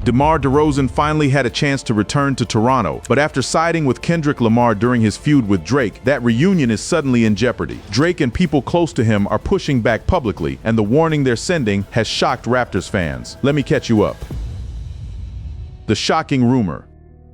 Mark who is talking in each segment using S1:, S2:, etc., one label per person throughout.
S1: DeMar DeRozan finally had a chance to return to Toronto, but after siding with Kendrick Lamar during his feud with Drake, that reunion is suddenly in jeopardy. Drake and people close to him are pushing back publicly, and the warning they're sending has shocked Raptors fans. Let me catch you up. The shocking rumor.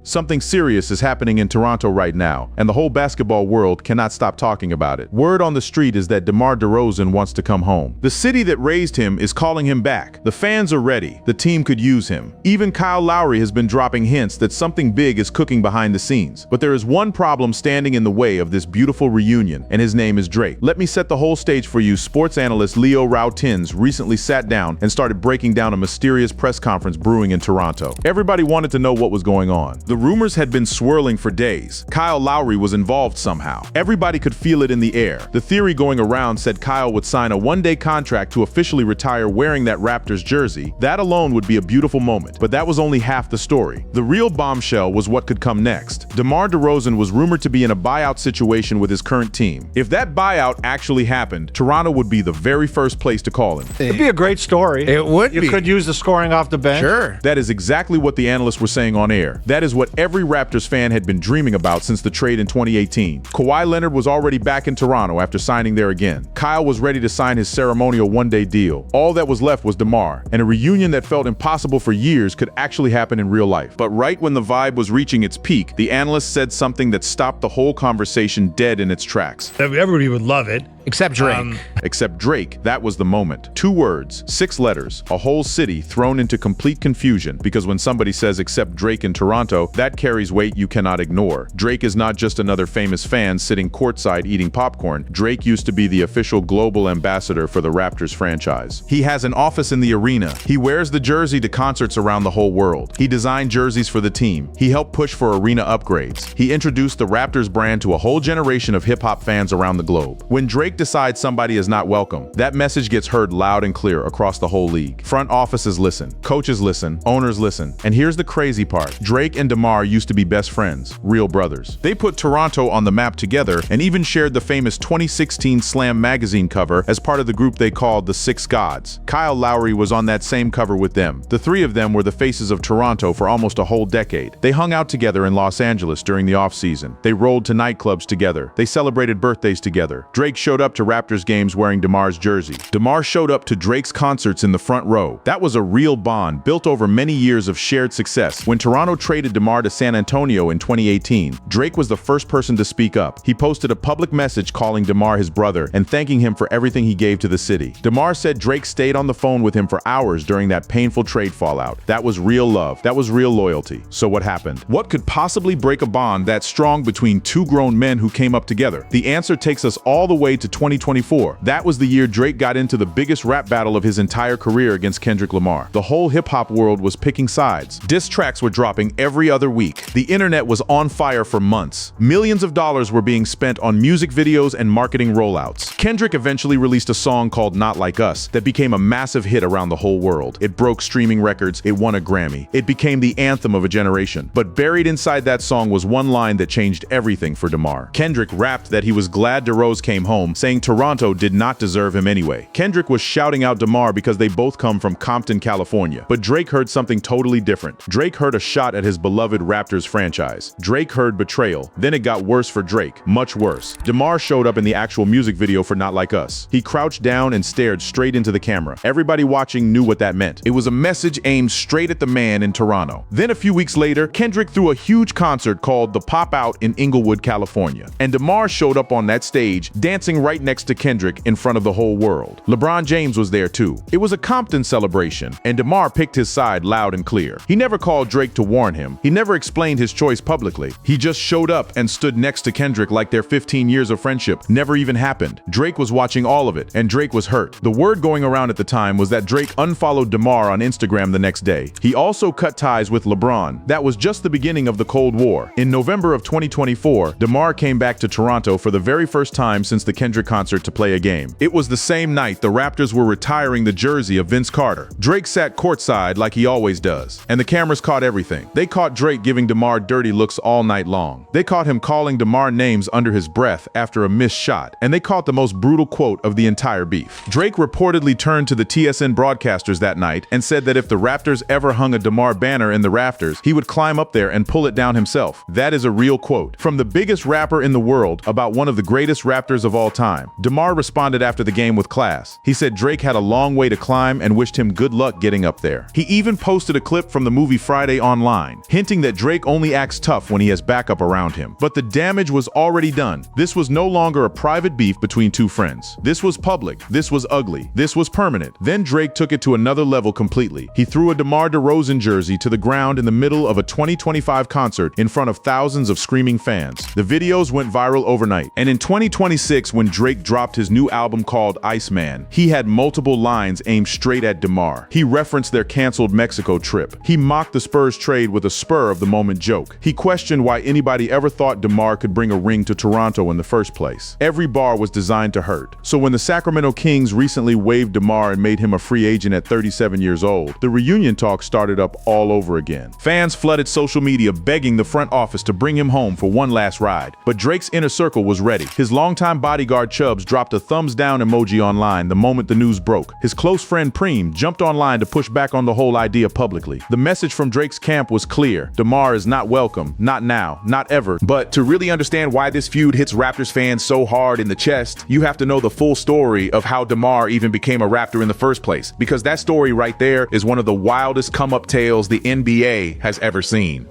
S1: Something serious is happening in Toronto right now, and the whole basketball world cannot stop talking about it. Word on the street is that DeMar DeRozan wants to come home. The city that raised him is calling him back. The fans are ready. The team could use him. Even Kyle Lowry has been dropping hints that something big is cooking behind the scenes. But there is one problem standing in the way of this beautiful reunion, and his name is Drake. Let me set the whole stage for you. Sports analyst Leo Rautins recently sat down and started breaking down a mysterious press conference brewing in Toronto. Everybody wanted to know what was going on. The rumors had been swirling for days. Kyle Lowry was involved somehow. Everybody could feel it in the air. The theory going around said Kyle would sign a one-day contract to officially retire wearing that Raptors jersey. That alone would be a beautiful moment, but that was only half the story. The real bombshell was what could come next. DeMar DeRozan was rumored to be in a buyout situation with his current team. If that buyout actually happened, Toronto would be the very first place to call him.
S2: It'd be a great story.
S3: It would be.
S2: You could use the scoring off the bench.
S3: Sure.
S1: That is exactly what the analysts were saying on air. That is what every Raptors fan had been dreaming about since the trade in 2018. Kawhi Leonard was already back in Toronto after signing there again. Kyle was ready to sign his ceremonial one-day deal. All that was left was DeMar, and a reunion that felt impossible for years could actually happen in real life. But right when the vibe was reaching its peak, the analysts said something that stopped the whole conversation dead in its tracks.
S4: Everybody would love it.
S3: Except Drake.
S1: Except Drake, that was the moment. 2 words, 6 letters, a whole city thrown into complete confusion, because when somebody says except Drake in Toronto, that carries weight you cannot ignore. Drake is not just another famous fan sitting courtside eating popcorn. Drake used to be the official global ambassador for the Raptors franchise. He has an office in the arena. He wears the jersey to concerts around the whole world. He designed jerseys for the team. He helped push for arena upgrades. He introduced the Raptors brand to a whole generation of hip-hop fans around the globe. When Drake decides somebody is not welcome, that message gets heard loud and clear across the whole league. Front offices listen, coaches listen, owners listen. And here's the crazy part. Drake and DeMar used to be best friends, real brothers. They put Toronto on the map together and even shared the famous 2016 Slam magazine cover as part of the group they called the Six Gods. Kyle Lowry was on that same cover with them. The 3 of them were the faces of Toronto for almost a whole decade. They hung out together in Los Angeles during the off-season. They rolled to nightclubs together. They celebrated birthdays together. Drake showed up to Raptors games wearing DeMar's jersey. DeMar showed up to Drake's concerts in the front row. That was a real bond built over many years of shared success. When Toronto traded DeMar to San Antonio in 2018, Drake was the first person to speak up. He posted a public message calling DeMar his brother and thanking him for everything he gave to the city. DeMar said Drake stayed on the phone with him for hours during that painful trade fallout. That was real love. That was real loyalty. So what happened? What could possibly break a bond that strong between 2 grown men who came up together? The answer takes us all the way to 2024. That was the year Drake got into the biggest rap battle of his entire career against Kendrick Lamar. The whole hip-hop world was picking sides. Diss tracks were dropping every other week. The internet was on fire for months. Millions of dollars were being spent on music videos and marketing rollouts. Kendrick eventually released a song called Not Like Us that became a massive hit around the whole world. It broke streaming records. It won a Grammy. It became the anthem of a generation. But buried inside that song was one line that changed everything for DeMar. Kendrick rapped that he was glad DeRozan came home, saying Toronto did not deserve him anyway. Kendrick was shouting out DeMar because they both come from Compton, California. But Drake heard something totally different. Drake heard a shot at his beloved Raptors franchise. Drake heard betrayal. Then it got worse for Drake. Much worse. DeMar showed up in the actual music video for Not Like Us. He crouched down and stared straight into the camera. Everybody watching knew what that meant. It was a message aimed straight at the man in Toronto. Then a few weeks later, Kendrick threw a huge concert called The Pop Out in Inglewood, California. And DeMar showed up on that stage, dancing right next to Kendrick in front of the whole world. LeBron James was there too. It was a Compton celebration, and DeMar picked his side loud and clear. He never called Drake to warn him. He never explained his choice publicly. He just showed up and stood next to Kendrick like their 15 years of friendship never even happened. Drake was watching all of it, and Drake was hurt. The word going around at the time was that Drake unfollowed DeMar on Instagram the next day. He also cut ties with LeBron. That was just the beginning of the Cold War. In November of 2024, DeMar came back to Toronto for the very first time since the Kendrick Kendrick concert to play a game. It was the same night the Raptors were retiring the jersey of Vince Carter. Drake sat courtside like he always does, and the cameras caught everything. They caught Drake giving DeMar dirty looks all night long. They caught him calling DeMar names under his breath after a missed shot, and they caught the most brutal quote of the entire beef. Drake reportedly turned to the TSN broadcasters that night and said that if the Raptors ever hung a DeMar banner in the rafters, he would climb up there and pull it down himself. That is a real quote from the biggest rapper in the world about one of the greatest Raptors of all time. DeMar responded after the game with class. He said Drake had a long way to climb and wished him good luck getting up there. He even posted a clip from the movie Friday online, hinting that Drake only acts tough when he has backup around him. But the damage was already done. This was no longer a private beef between two friends. This was public. This was ugly. This was permanent. Then Drake took it to another level completely. He threw a Demar DeRozan jersey to the ground in the middle of a 2025 concert in front of thousands of screaming fans. The videos went viral overnight. And in 2026, when Drake dropped his new album called Iceman, he had multiple lines aimed straight at DeMar. He referenced their canceled Mexico trip. He mocked the Spurs trade with a spur-of-the-moment joke. He questioned why anybody ever thought DeMar could bring a ring to Toronto in the first place. Every bar was designed to hurt. So when the Sacramento Kings recently waived DeMar and made him a free agent at 37 years old, the reunion talk started up all over again. Fans flooded social media begging the front office to bring him home for one last ride. But Drake's inner circle was ready. His longtime bodyguard Chubbs dropped a thumbs down emoji online the moment the news broke. His close friend Preem jumped online to push back on the whole idea publicly. The message from Drake's camp was clear. DeMar is not welcome, not now, not ever. But to really understand why this feud hits Raptors fans so hard in the chest, you have to know the full story of how DeMar even became a Raptor in the first place, because that story right there is one of the wildest come-up tales the NBA has ever seen.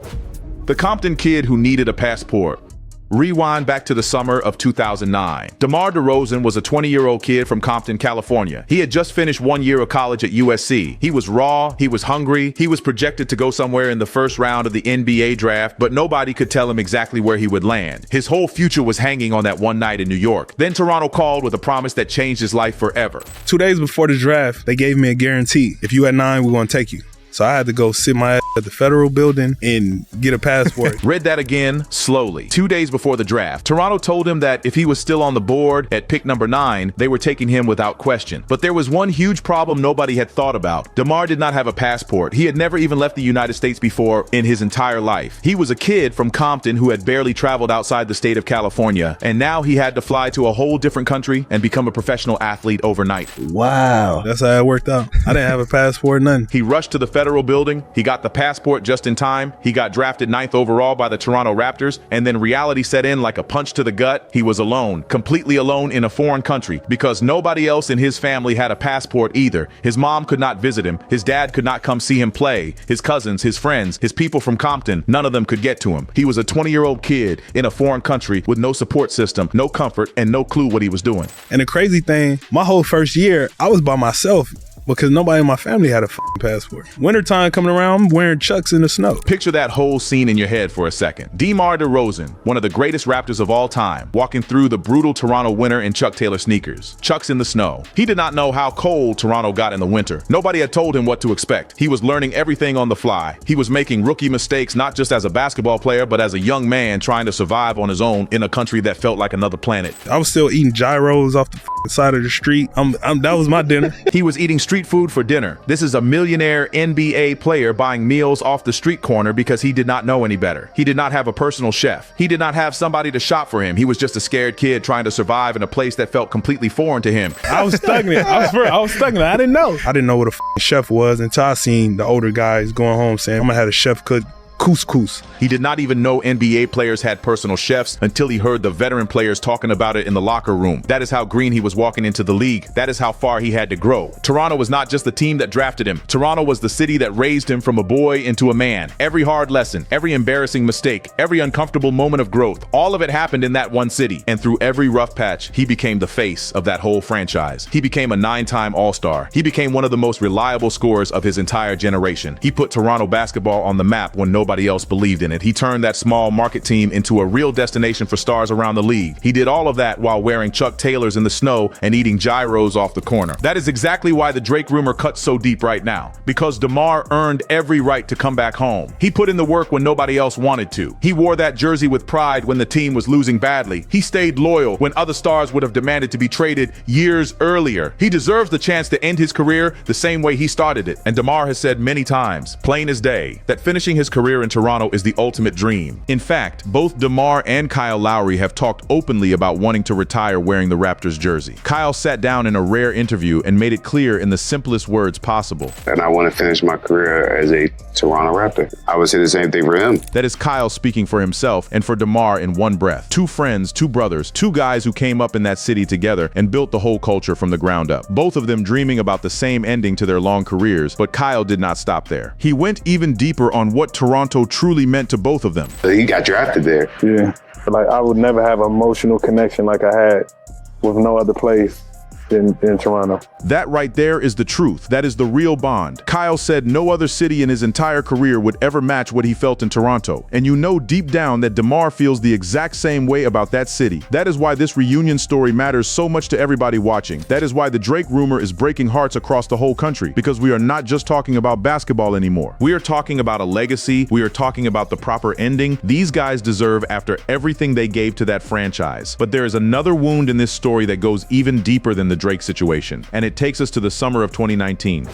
S1: The Compton kid who needed a passport. Rewind back to the summer of 2009. Demar DeRozan was a 20-year-old kid from Compton, California. He had just finished 1 year of college at USC. He was raw, he was hungry, he was projected to go somewhere in the first round of the NBA draft, but nobody could tell him exactly where he would land. His whole future was hanging on that one night in New York. Then Toronto called with a promise that changed his life forever.
S3: 2 days before the draft, they gave me a guarantee. If you at 9, we're going to take you. So I had to go sit my ass at the federal building and get a passport.
S1: Read that again, slowly. 2 days before the draft, Toronto told him that if he was still on the board at pick number 9, they were taking him without question. But there was one huge problem nobody had thought about. DeMar did not have a passport. He had never even left the United States before in his entire life. He was a kid from Compton who had barely traveled outside the state of California, and now he had to fly to a whole different country and become a professional athlete overnight.
S3: Wow. That's how it worked out. I didn't have a passport, nothing.
S1: He rushed to the federal building. He got the passport just in time. He got drafted 9th overall by the Toronto Raptors, and then reality set in like a punch to the gut. He was alone, completely alone in a foreign country, because nobody else in his family had a passport either. His mom could not visit him. His dad could not come see him play. His cousins, his friends, his people from Compton, none of them could get to him. He was a 20-year-old kid in a foreign country with no support system, no comfort, and no clue what he was doing.
S3: And the crazy thing, my whole first year, I was by myself, because nobody in my family had a passport. Wintertime coming around, I'm wearing Chucks in the snow.
S1: Picture that whole scene in your head for a second. Demar DeRozan, one of the greatest Raptors of all time, walking through the brutal Toronto winter in Chuck Taylor sneakers. Chucks in the snow. He did not know how cold Toronto got in the winter. Nobody had told him what to expect. He was learning everything on the fly. He was making rookie mistakes not just as a basketball player, but as a young man trying to survive on his own in a country that felt like another planet.
S3: I was still eating gyros off the side of the street. That was my dinner.
S1: He was eating street food for dinner. This is a millionaire NBA player buying meals off the street corner because he did not know any better. He did not have a personal chef. He did not have somebody to shop for him. He was just a scared kid trying to survive in a place that felt completely foreign to him.
S3: I was stagnant. I was stagnant. I didn't know. I didn't know what a chef was until I seen the older guys going home saying, I'm gonna have a chef cook couscous.
S1: He did not even know NBA players had personal chefs until he heard the veteran players talking about it in the locker room. That is how green he was walking into the league. That is how far he had to grow. Toronto was not just the team that drafted him. Toronto was the city that raised him from a boy into a man. Every hard lesson, every embarrassing mistake, every uncomfortable moment of growth, all of it happened in that one city. And through every rough patch, he became the face of that whole franchise. He became a 9-time All-Star. He became one of the most reliable scorers of his entire generation. He put Toronto basketball on the map when nobody nobody else believed in it. He turned that small market team into a real destination for stars around the league. He did all of that while wearing Chuck Taylors in the snow and eating gyros off the corner. That is exactly why the Drake rumor cuts so deep right now, because DeMar earned every right to come back home. He put in the work when nobody else wanted to. He wore that jersey with pride when the team was losing badly. He stayed loyal when other stars would have demanded to be traded years earlier. He deserves the chance to end his career the same way he started it. And DeMar has said many times, plain as day, that finishing his career in Toronto is the ultimate dream. In fact, both DeMar and Kyle Lowry have talked openly about wanting to retire wearing the Raptors jersey. Kyle sat down in a rare interview and made it clear in the simplest words possible.
S4: And I want to finish my career as a Toronto Raptor. I would say the same thing for him.
S1: That is Kyle speaking for himself and for DeMar in one breath. Two friends, two brothers, two guys who came up in that city together and built the whole culture from the ground up. Both of them dreaming about the same ending to their long careers, but Kyle did not stop there. He went even deeper on what Toronto truly meant to both of them.
S4: He got drafted there.
S5: Yeah, like I would never have an emotional connection like I had with no other place in Toronto.
S1: That right there is the truth. That is the real bond. Kyle said no other city in his entire career would ever match what he felt in Toronto. And you know deep down that DeMar feels the exact same way about that city. That is why this reunion story matters so much to everybody watching. That is why the Drake rumor is breaking hearts across the whole country, because we are not just talking about basketball anymore. We are talking about a legacy. We are talking about the proper ending these guys deserve after everything they gave to that franchise. But there is another wound in this story that goes even deeper than the Drake situation, and it takes us to the summer of 2019.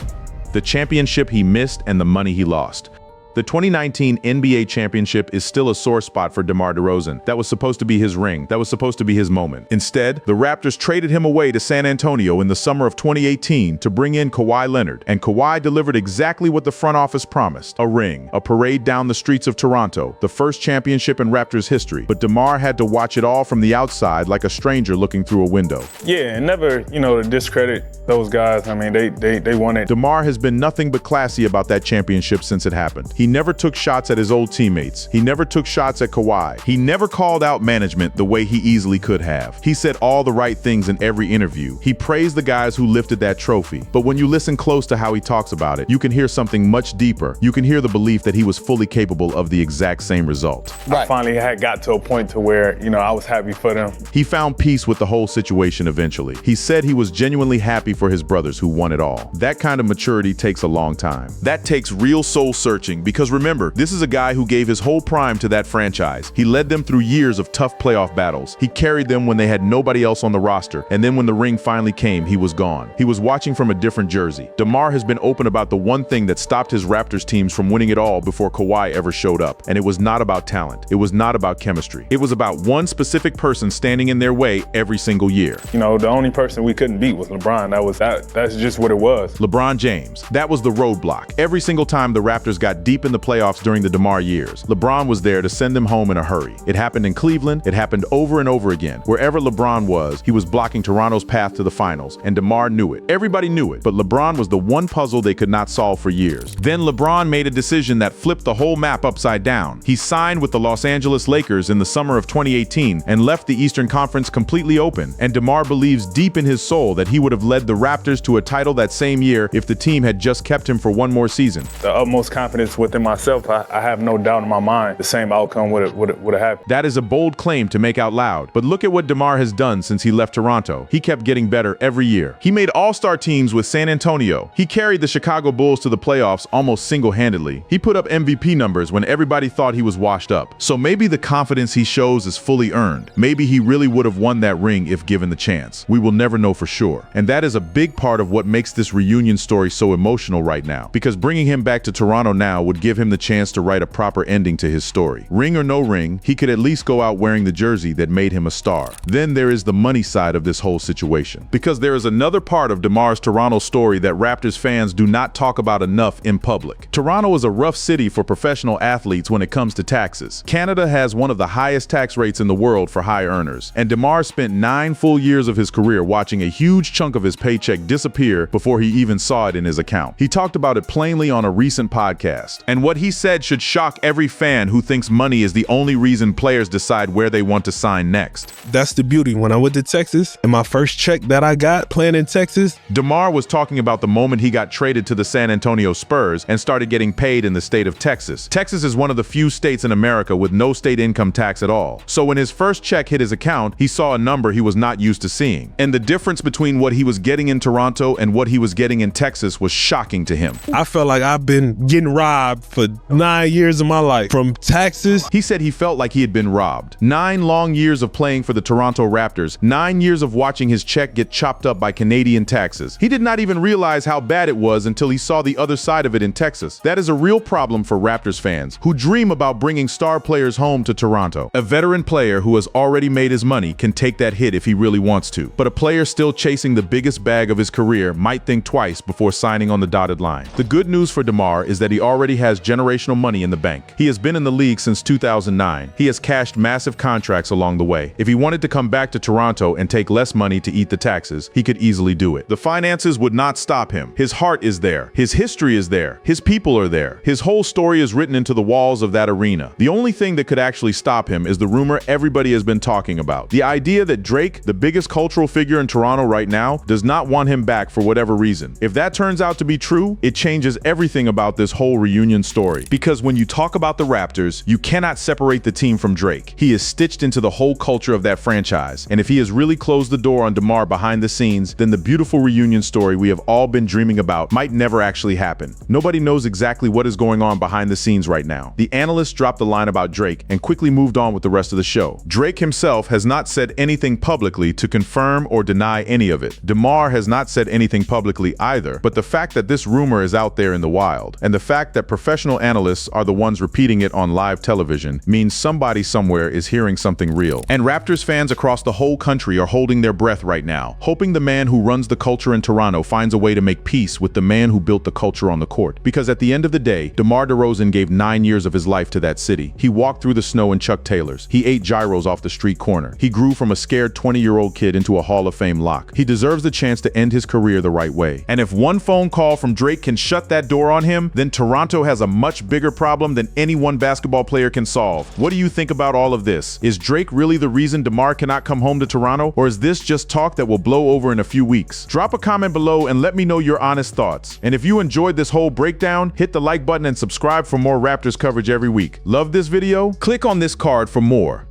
S1: The championship he missed and the money he lost. The 2019 NBA championship is still a sore spot for Demar DeRozan. That was supposed to be his ring. That was supposed to be his moment. Instead, the Raptors traded him away to San Antonio in the summer of 2018 to bring in Kawhi Leonard. And Kawhi delivered exactly what the front office promised: a ring, a parade down the streets of Toronto, the first championship in Raptors history. But Demar had to watch it all from the outside like a stranger looking through a window.
S5: Yeah, and never, to discredit those guys. I mean, they won it.
S1: Demar has been nothing but classy about that championship since it happened. He never took shots at his old teammates. He never took shots at Kawhi. He never called out management the way he easily could have. He said all the right things in every interview. He praised the guys who lifted that trophy. But when you listen close to how he talks about it, you can hear something much deeper. You can hear the belief that he was fully capable of the exact same result.
S5: I finally had got to a point to where, I was happy for them.
S1: He found peace with the whole situation eventually. He said he was genuinely happy for his brothers who won it all. That kind of maturity takes a long time. That takes real soul searching, because remember, this is a guy who gave his whole prime to that franchise. He led them through years of tough playoff battles. He carried them when they had nobody else on the roster. And then when the ring finally came, he was gone. He was watching from a different jersey. DeMar has been open about the one thing that stopped his Raptors teams from winning it all before Kawhi ever showed up. And it was not about talent. It was not about chemistry. It was about one specific person standing in their way every single year.
S5: The only person we couldn't beat was LeBron. That's just what it was.
S1: LeBron James. That was the roadblock. Every single time the Raptors got deep in the playoffs during the DeMar years, LeBron was there to send them home in a hurry. It happened in Cleveland. It happened over and over again. Wherever LeBron was, he was blocking Toronto's path to the finals, and DeMar knew it. Everybody knew it, but LeBron was the one puzzle they could not solve for years. Then LeBron made a decision that flipped the whole map upside down. He signed with the Los Angeles Lakers in the summer of 2018 and left the Eastern Conference completely open. And DeMar believes deep in his soul that he would have led the Raptors to a title that same year if the team had just kept him for one more season.
S5: The utmost confidence within myself, I have no doubt in my mind the same outcome would have happened.
S1: That is a bold claim to make out loud, but look at what DeMar has done since he left Toronto. He kept getting better every year. He made all-star teams with San Antonio. He carried the Chicago Bulls to the playoffs almost single-handedly. He put up MVP numbers when everybody thought he was washed up. So maybe the confidence he shows is fully earned. Maybe he really would have won that ring if given the chance. We will never know for sure. And that is a big part of what makes this reunion story so emotional right now, because bringing him back to Toronto now would give him the chance to write a proper ending to his story. Ring or no ring, he could at least go out wearing the jersey that made him a star. Then there is the money side of this whole situation, because there is another part of DeMar's Toronto story that Raptors fans do not talk about enough in public. Toronto is a rough city for professional athletes when it comes to taxes. Canada has one of the highest tax rates in the world for high earners, and DeMar spent 9 full years of his career watching a huge chunk of his paycheck disappear before he even saw it in his account. He talked about it plainly on a recent podcast. And what he said should shock every fan who thinks money is the only reason players decide where they want to sign next.
S3: That's the beauty. When I went to Texas, and my first check that I got playing in Texas,
S1: DeMar was talking about the moment he got traded to the San Antonio Spurs and started getting paid in the state of Texas. Texas is one of the few states in America with no state income tax at all. So when his first check hit his account, he saw a number he was not used to seeing. And the difference between what he was getting in Toronto and what he was getting in Texas was shocking to him.
S3: I felt like I've been getting robbed for 9 years of my life. From taxes,
S1: He said he felt like he had been robbed. 9 long years of playing for the Toronto Raptors, 9 years of watching his check get chopped up by Canadian taxes. He did not even realize how bad it was until he saw the other side of it in Texas. That is a real problem for Raptors fans who dream about bringing star players home to Toronto. A veteran player who has already made his money can take that hit if he really wants to. But a player still chasing the biggest bag of his career might think twice before signing on the dotted line. The good news for DeMar is that he already has generational money in the bank. He has been in the league since 2009. He has cashed massive contracts along the way. If he wanted to come back to Toronto and take less money to eat the taxes, he could easily do it. The finances would not stop him. His heart is there. His history is there. His people are there. His whole story is written into the walls of that arena. The only thing that could actually stop him is the rumor everybody has been talking about. The idea that Drake, the biggest cultural figure in Toronto right now, does not want him back for whatever reason. If that turns out to be true, it changes everything about this whole reunion story. Because when you talk about the Raptors, you cannot separate the team from Drake. He is stitched into the whole culture of that franchise. And if he has really closed the door on DeMar behind the scenes, then the beautiful reunion story we have all been dreaming about might never actually happen. Nobody knows exactly what is going on behind the scenes right now. The analysts dropped the line about Drake and quickly moved on with the rest of the show. Drake himself has not said anything publicly to confirm or deny any of it. DeMar has not said anything publicly either, but the fact that this rumor is out there in the wild, and the fact that professional analysts are the ones repeating it on live television, means somebody somewhere is hearing something real. And Raptors fans across the whole country are holding their breath right now, hoping the man who runs the culture in Toronto finds a way to make peace with the man who built the culture on the court. Because at the end of the day, Demar DeRozan gave 9 years of his life to that city. He walked through the snow in Chuck Taylors. He ate gyros off the street corner. He grew from a scared 20-year-old kid into a Hall of Fame lock. He deserves the chance to end his career the right way. And if one phone call from Drake can shut that door on him, then Toronto has a much bigger problem than any one basketball player can solve. What do you think about all of this? Is Drake really the reason DeMar cannot come home to Toronto, or is this just talk that will blow over in a few weeks? Drop a comment below and let me know your honest thoughts. And if you enjoyed this whole breakdown, hit the like button and subscribe for more Raptors coverage every week. Love this video? Click on this card for more.